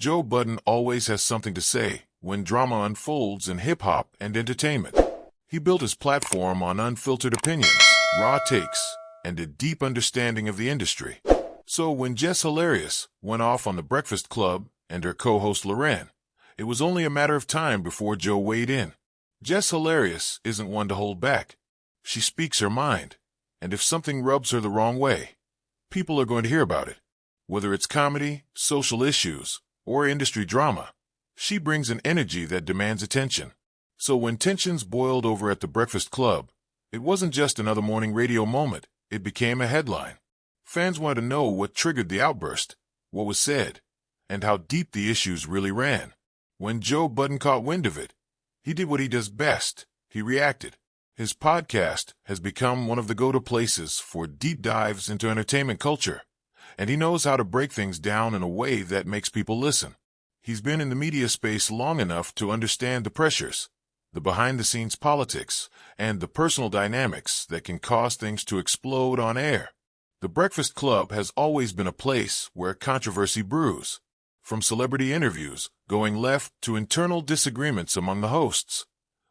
Joe Budden always has something to say when drama unfolds in hip-hop and entertainment. He built his platform on unfiltered opinions, raw takes, and a deep understanding of the industry. So when Jess Hilarious went off on The Breakfast Club and her co-host Loren, it was only a matter of time before Joe weighed in. Jess Hilarious isn't one to hold back. She speaks her mind, and if something rubs her the wrong way, people are going to hear about it. Whether it's comedy, social issues, or industry drama, she brings an energy that demands attention. So when tensions boiled over at The Breakfast Club, it wasn't just another morning radio moment, it became a headline. Fans wanted to know what triggered the outburst, what was said, and how deep the issues really ran. When Joe Budden caught wind of it, he did what he does best. He reacted. His podcast has become one of the go-to places for deep dives into entertainment culture, and he knows how to break things down in a way that makes people listen. He's been in the media space long enough to understand the pressures, the behind-the-scenes politics, and the personal dynamics that can cause things to explode on air. The Breakfast Club has always been a place where controversy brews, from celebrity interviews going left to internal disagreements among the hosts.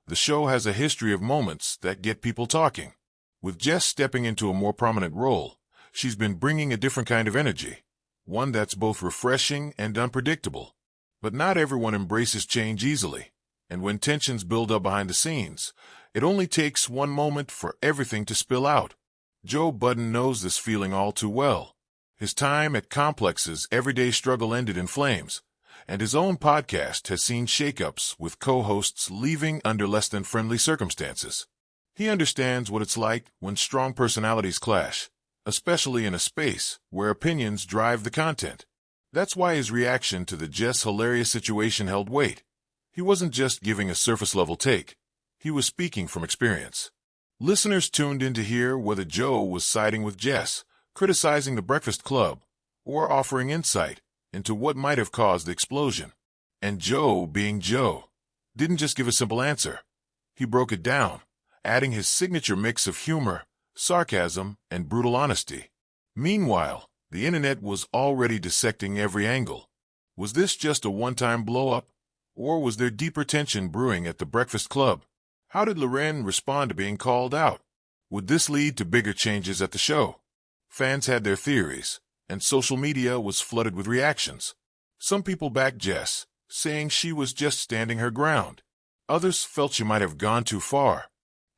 The show has a history of moments that get people talking. With Jess stepping into a more prominent role, she's been bringing a different kind of energy, one that's both refreshing and unpredictable. But not everyone embraces change easily, and when tensions build up behind the scenes, it only takes one moment for everything to spill out. Joe Budden knows this feeling all too well. His time at Complex's everyday struggle ended in flames, and his own podcast has seen shakeups with co-hosts leaving under less than friendly circumstances. He understands what it's like when strong personalities clash, especially in a space where opinions drive the content. That's why his reaction to the Jess Hilarious situation held weight. He wasn't just giving a surface-level take. He was speaking from experience. Listeners tuned in to hear whether Joe was siding with Jess, criticizing The Breakfast Club, or offering insight into what might have caused the explosion. And Joe, being Joe, didn't just give a simple answer. He broke it down, adding his signature mix of humor, sarcasm, and brutal honesty. Meanwhile, the internet was already dissecting every angle. Was this just a one-time blow-up, or was there deeper tension brewing at The Breakfast Club? How did Loren respond to being called out? Would this lead to bigger changes at the show? Fans had their theories, and social media was flooded with reactions. Some people backed Jess, saying she was just standing her ground. Others felt she might have gone too far.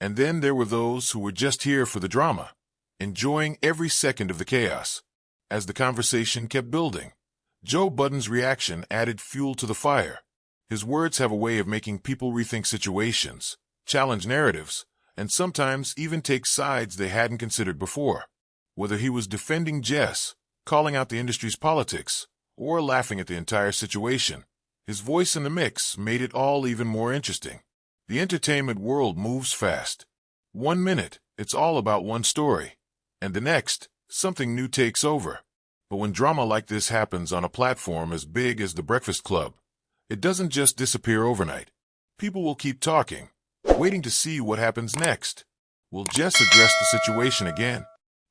And then there were those who were just here for the drama, enjoying every second of the chaos. As the conversation kept building, Joe Budden's reaction added fuel to the fire. His words have a way of making people rethink situations, challenge narratives, and sometimes even take sides they hadn't considered before. Whether he was defending Jess, calling out the industry's politics, or laughing at the entire situation, his voice in the mix made it all even more interesting. The entertainment world moves fast. 1 minute, it's all about one story, and the next, something new takes over. But when drama like this happens on a platform as big as The Breakfast Club, it doesn't just disappear overnight. People will keep talking, waiting to see what happens next. Will Jess address the situation again?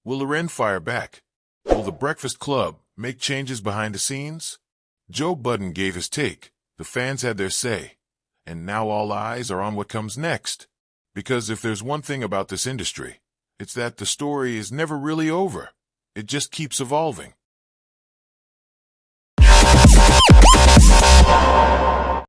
Will Loren fire back? Will The Breakfast Club make changes behind the scenes? Joe Budden gave his take, the fans had their say, and now all eyes are on what comes next. Because if there's one thing about this industry, it's that the story is never really over. It just keeps evolving.